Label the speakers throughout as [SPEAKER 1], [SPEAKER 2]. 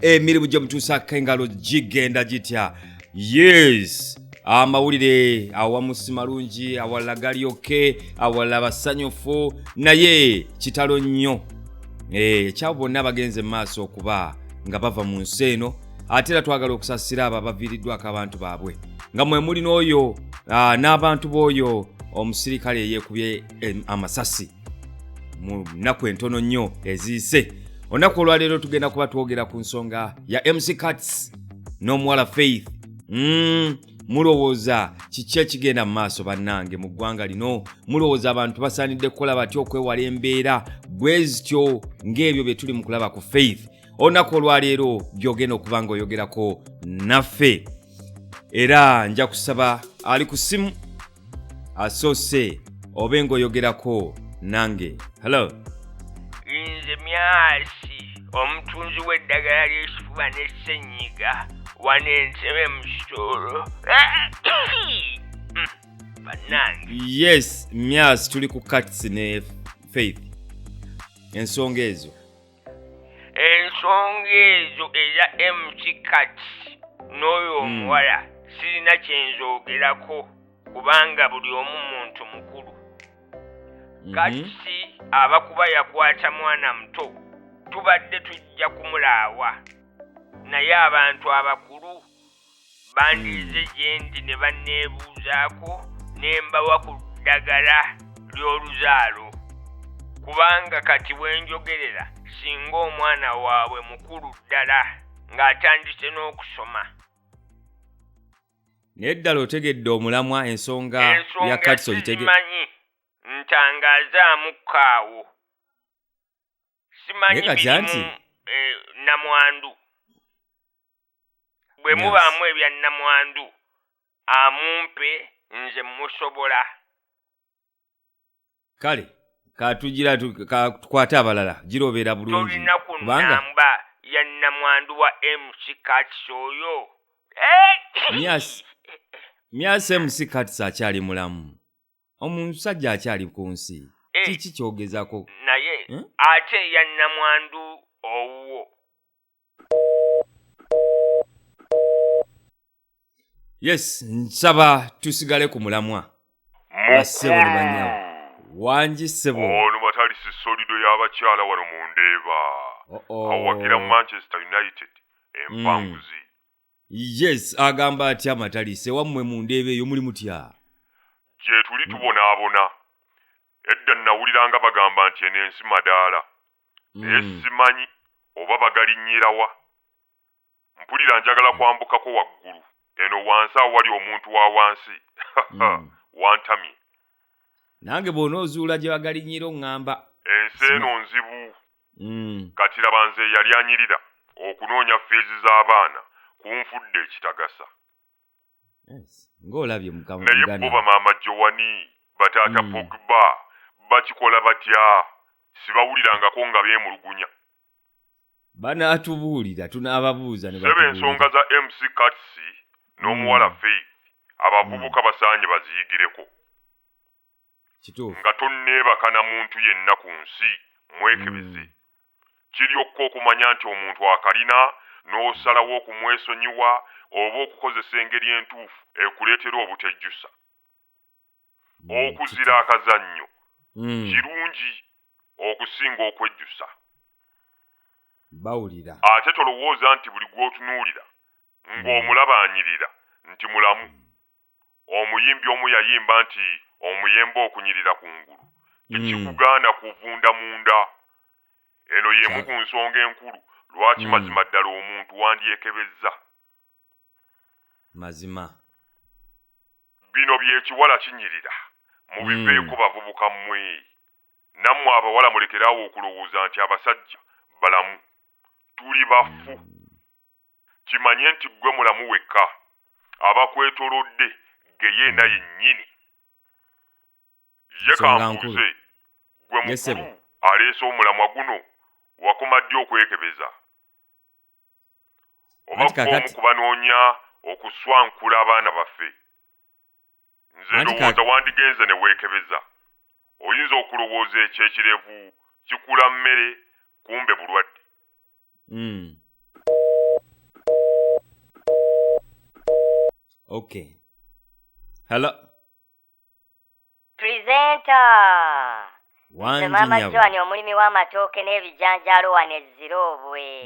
[SPEAKER 1] emirimu gye mutuusako engalo gigenda gitya. Yes, amawulire awamu si malungi, awalala galyoke, awalala basanyufu, naye kitalo nnyo. Ekyabo bonna bagenze mu maaso okuba nga bava mu nsi eno, ate era twagala okusasira abo abaviiriddwako abantu baabwe nga mwe muli n'oyo n'abantu b'oyo omusirikale yeekubye amasasi mu nnaku entono nnyo eziyise. Olunaku olwaleero tugenda kuba twogera ku nsonga ya MC Cuts n'omuwala Faith. Mulowooza kiki ekigenda mu maaso bannange mu ggwanga lino? Mulowooza abantu basaanidde kukola batya okwewala embeera bwe zityo ng'ebyo bye tuli mu kulaba ku Faith? Olunaku olwaleero byogenda okuba ng'oyogerako naffe, era nja kusaba ali ku simu asoose obe ng'oyogerako nange. Hello.
[SPEAKER 2] Nze Myasi, omutunzi w'eddagala ly'ekifuba n'essenyiga wano Entebbe mu kitolo. Bannange.
[SPEAKER 1] Yes, Myasi, tuli ku Cuts ne Faith. Ensonga ezo
[SPEAKER 2] eza MC Cuts n'oyo omuwala sirina kyenzoogerako kubanga buli omu muntu mukulu. Cuts abakuba yakwata mwana muto tubadde tujja kumulaawa, naye abantu abakulu bandize gye ndi ne banneebuuzaako ne mbawa ku ddagala ly'oluzaalo, kubanga kati wenjogerera singa omwana waabwe mukulu ddala ng'atandise n'okusoma.
[SPEAKER 1] Neddala otegedde omulamwa ensonga ya Cuts ogitegedde?
[SPEAKER 2] Simanyi, ntangazaamukkaawo. Simanyi birimu nnamwandu. Bwe mubaamu ebya nnamwandu amumpe nze musobola.
[SPEAKER 1] Kale katugira tukwate abalala girobeera bulungi.
[SPEAKER 2] Tolina kunnamba ya nnamwandu wa MC Cuts oyo.
[SPEAKER 1] Myasi MC Cuts akyali mulamu, omusajja akyali ku nsi. Kiki kyogezako?
[SPEAKER 2] Naye ate ya nnamwandu owuwo.
[SPEAKER 1] Yes, nsaba tusigale ku mulamwa. Basebo ne banyawo. Wangi sebo.
[SPEAKER 3] Ono Matalisi solido y'abakyala wano mu Ndeeba. Awagira Manchester United empanguzi.
[SPEAKER 1] Yes, agamba atya Matalisi wammwe mu Ndeeba eyo muli mutya?
[SPEAKER 3] Gye tuli tubonaabona. Edda nawuliranga bagamba nti eno ensi madaala. Naye simanyi oba bagalinnyirawa. Mpulira njagala kwambukako waggulu. Eno wansi awali omuntu wa wansi. Wantamye.
[SPEAKER 1] Nange bw'onoozuula gye bagalinnyira oŋŋamba.
[SPEAKER 3] Ensi eno nzibu. Kati laba nze yali anyirira okunoonya feezi z'abaana kunfudde ekitagasa.
[SPEAKER 1] Ng'olabye Mukama.
[SPEAKER 3] Naye bo bamaama Joani, bataata Pogba, bakikola batya? Sibawulirangako nga beemulugunya.
[SPEAKER 1] Banaatubuulira, tunaababuuza ne batubuulira.
[SPEAKER 3] Sebe ensonga za MC Cuts n'omuwala Faith, abavubuka basaanye baziyigireko.
[SPEAKER 1] Kituufu.
[SPEAKER 3] Nga tonneebaka na muntu yenna ku nsi, mwekebeze. Kiryokka okumanya nti omuntu akalina n'osalawo okumwesonyiwa oba okukozesa engeri entuufu ekuleetera obutejjusa. Okuzira akazannyo kirungi okusinga okwejjusa.
[SPEAKER 1] Bawulira.
[SPEAKER 3] Ate tolowooza nti buli gw'otunuulira ng'omulaba anyirira nti mulamu. Omuyimbi omu yayimba nti omuyembe okunyirira ku ngulu tekikugaana kuvunda munda. Eno y'emu ku nsonga enkulu lwaki mazima ddala omuntu wandyekebezza.
[SPEAKER 1] Mazima.
[SPEAKER 3] Bino by'ekiwala kinyirira mubiveeko bavubuka mmwe. Nammwe abawala mulekeraawo okulowooza nti abasajja balamu. Tuli bafu. Kimanye nti gwe mulamu wekka. Abakwetolodde ge yeena yennyini. Ye kambuuze gwe mukulu aleese omulamwa guno wakoma ddi okwekebeza? Oba omu kubanoonya okuswankula abaana baffe. Nze ndowooza wandigenze ne weekebeza. Oyinza okulowooza ekyekirevu kikula mmere kumbe bulwadde.
[SPEAKER 1] Okay. Hello.
[SPEAKER 4] Presenter. Nze Maama
[SPEAKER 1] Wanjinyabo.
[SPEAKER 4] Joan omulimi w'amatooke n'ebijanjaalo wano Ezirobwe.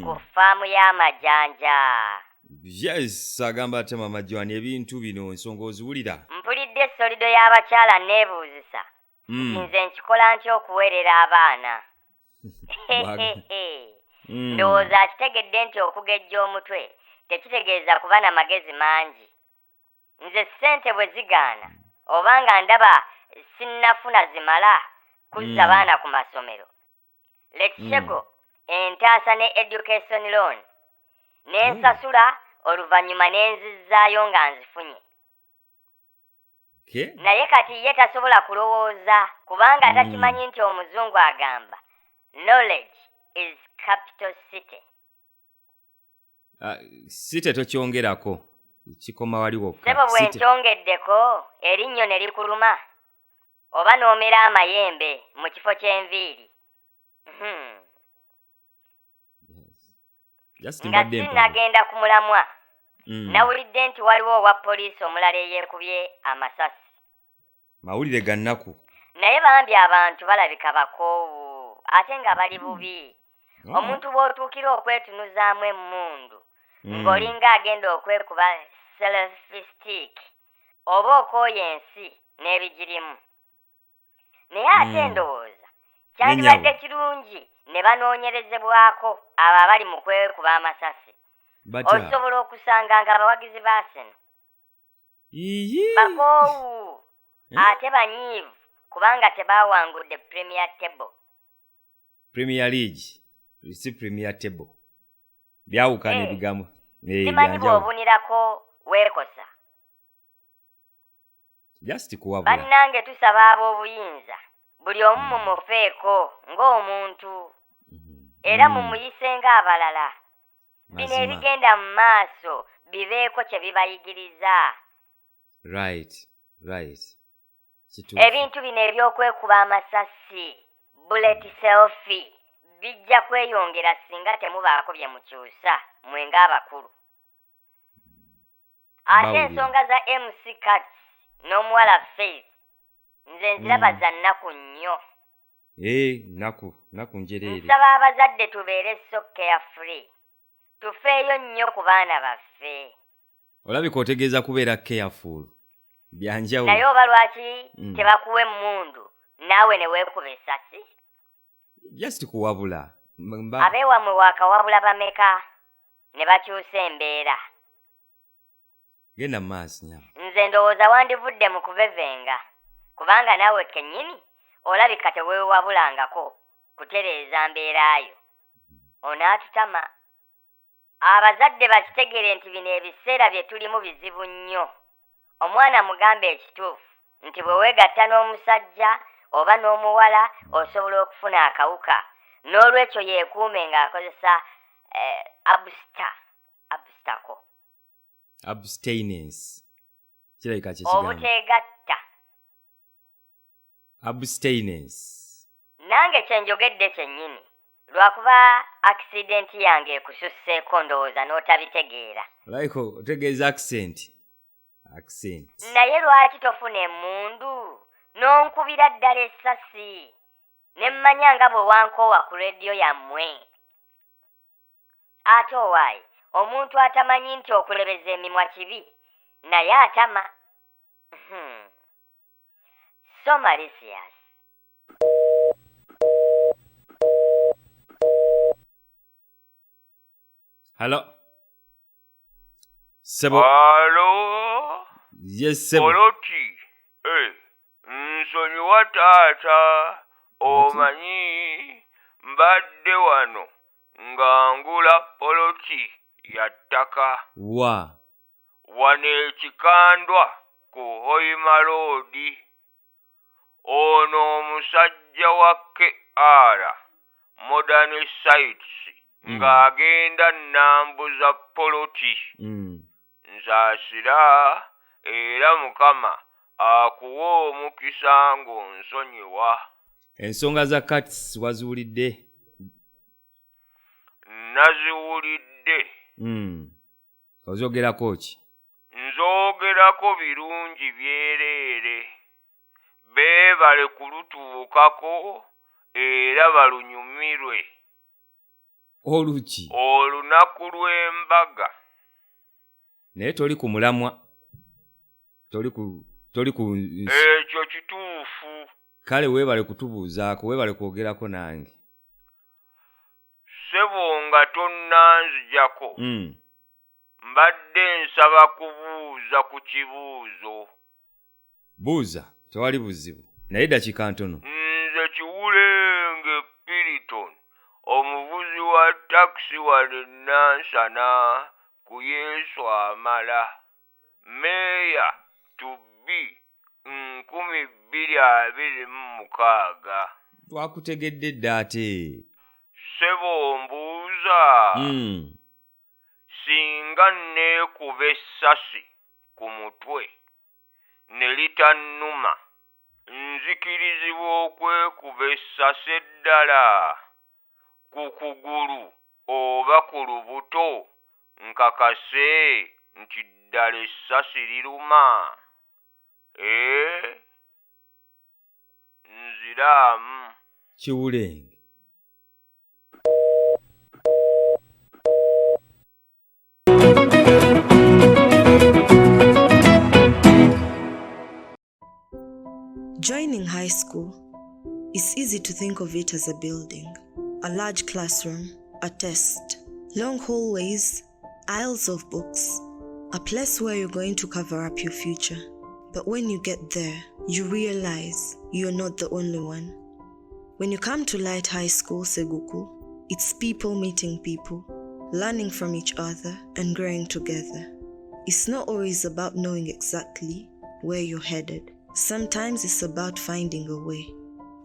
[SPEAKER 4] Ku ffaamu y'amajanja.
[SPEAKER 1] Yes, agamba ate Maama Joan ebintu bino ensonga oziwulira.
[SPEAKER 4] Mpulidde solido y'abakyala neebuuzisa. Nze nkikola ntya okuweerera abaana? Ndowooza akitegedde nti okugejja omutwe tekitegeeza kuba na magezi mangi. Nze ssente bwe zigaana oba nga ndaba sinnafuna zimala kuzza baana ku masomero. Lekisego entaasa ne education loan n'ensasula oluvannyuma n'enzizzaayo nga nzifunye.
[SPEAKER 1] Okay.
[SPEAKER 4] Naye kati ye tasobola kulowooza kubanga takimanyi nti omuzungu agamba knowledge is capital city.
[SPEAKER 1] Site tokyongerako. Kikoma wali wokka.
[SPEAKER 4] Sebo bwe nkyongeddeko erinnyo ne likuluma oba n'omera amayembe mu kifo ky'enviiri. Nga sinnagenda ku mulamwa. Nawulidde nti waliwo owa poliisi omulala eyeekubye amasasi.
[SPEAKER 1] Mawulire ga nnaku.
[SPEAKER 4] Naye bambi abantu balabika bakoowu ate nga bali bubi. Omuntu bw'otuukira okwetunuzaamu emmundu ng'olinga agenda okwekuba selfistic oba okooya ensi n'ebigirimu. Naye ate ndowooza kyandibadde kirungi ne banoonyerezebwako abo abali mu kwekuba amasasi. Osobola okusanga nga abawagizi ba Arsenal bakoowu ate banyiivu kubanga tebaawangudde
[SPEAKER 1] Premier League si Premier Table. Byawukana ebigambo.
[SPEAKER 4] Simanyi bw'obunirako weekosa.
[SPEAKER 1] Just kuwabula.
[SPEAKER 4] Bannange tusaba ab'obuyinza buli omu mumufeeko ng'omuntu era mumuyise ng'abalala. Bino ebigenda mu maaso bibeeko kye bibayigiriza.
[SPEAKER 1] Right.
[SPEAKER 4] Ebintu bino ebyokwekuba amasasi bullet selfie bijja kweyongera singa temubaako bye mukyusa mwe ng'abakulu. Ate ensonga za MC Cats n'omuwala Faith nze nziraba za nnaku nnyo.
[SPEAKER 1] Naku njereere.
[SPEAKER 4] Nsaba abazadde tubeere so carefree. Tufeeyo nnyo ku baana baffe.
[SPEAKER 1] Olabika otegeeza kubeera careful. Byanjawulo.
[SPEAKER 4] Naye oba lwaki tebakuwa emmundu naawe ne weekuba essasi?
[SPEAKER 1] Just kuwabula.
[SPEAKER 4] Abeewamwe waakawabula bameka ne bakyusa embeera.
[SPEAKER 1] Genda mu maaso nyama.
[SPEAKER 4] Nze ndowooza wandivudde mu kuvevenga kubanga naawe kennyini olabika teweewabulangako kutereeza mbeeraayo. Onaatutama. Abazadde bakitegere nti bino ebiseera bye tulimu bizibu nnyo. Omwana mugambe ekituufu nti bwe weegatta n'omusajja oba n'omuwala osobola okufuna akawuka. N'olwekyo yeekuume ng'akozesa abustako.
[SPEAKER 1] Abstinence. Kirabika kye kigambo.
[SPEAKER 4] Obuteegatta.
[SPEAKER 1] Abstinence.
[SPEAKER 4] Nange kye njogedde kyennyini. Lwakuba accident yange ekususseeko ndowooza n'otabitegeera.
[SPEAKER 1] Like otegeeza accent.
[SPEAKER 4] Naye lwaki tofuna emmundu n'onkubira ddala essasi ne mmanya nga bwe wankoowa ku leediyo yammwe. Ate owaayi omuntu atamanyi nti okulebeza emimwa kibi naye atama. So malicious.
[SPEAKER 1] Hello. Sebo.
[SPEAKER 2] Halo.
[SPEAKER 1] Yes, Sebo.
[SPEAKER 2] Poloti. Nsonyiwa taata. Omanyi mbadde wano ngangula poloti ya ttaka. Wano ekikandwa ku Hoima Road. Ono omusajja wa KR Modern Sites ng'agenda nnambuza poloti. Nsaasira era Mukama akuwa omukisa ng'onsonyiwa.
[SPEAKER 1] Ensonga za Cats waziwulidde?
[SPEAKER 2] Naziwulidde.
[SPEAKER 1] Ozogerako ki?
[SPEAKER 2] nzoogerako birungi byereere beebale kulutuukako era balunyumirwe
[SPEAKER 1] oluki
[SPEAKER 2] olunaku lw'embaga.
[SPEAKER 1] naye toli ku mulamwa toli ku nsi.
[SPEAKER 2] Ekyo kituufu.
[SPEAKER 1] kale weebale kutubuuzaako weebale kwogerako nange.
[SPEAKER 2] Ssebo nga tonnanzijako mbadde nsaba kubuuza ku kibuuzo.
[SPEAKER 1] buuza tewali buzibu naye dakiika ntono.
[SPEAKER 2] Nze Kiwulenge Piriton, omuvuzi wa takisi wano Nansana ku Yesu amala. Meeya Tubbi 2026.
[SPEAKER 1] twakutegedde dda ate.
[SPEAKER 2] Ssebo mbuuza. Singa neekuba essasi ku mutwe ne litannuma, nzikirizibwa okwekuba essasi eddala ku kugulu oba ku lubuto, nkakase nti ddala essasi liruma. Nziraamu.
[SPEAKER 1] Kiwulenge.
[SPEAKER 5] Joining high school, it's easy to think of it as a building, a large classroom, a test, long hallways, aisles of books, a place where you're going to cover up your future. But when you get there, you realize you're not the only one. When you come to Light High School Seguku, it's people meeting people, learning from each other and growing together. It's not always about knowing exactly where you're headed. Sometimes it's about finding a way.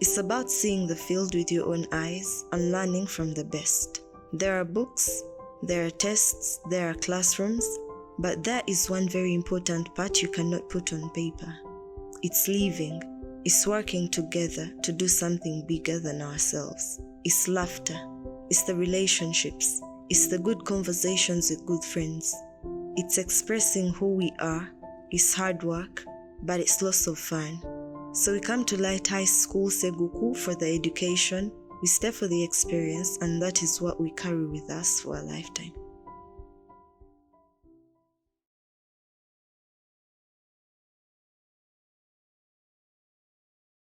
[SPEAKER 5] It's about seeing the field with your own eyes and learning from the best. There are books, there are tests, there are classrooms, but there is one very important part you cannot put on paper. It's living. It's working together to do something bigger than ourselves. It's laughter. It's the relationships. It's the good conversations with good friends. It's expressing who we are. It's hard work, but it's lots of fun. So we come to Light High School Seguku for the education, we stay for the experience, and that is what we carry with us for a lifetime.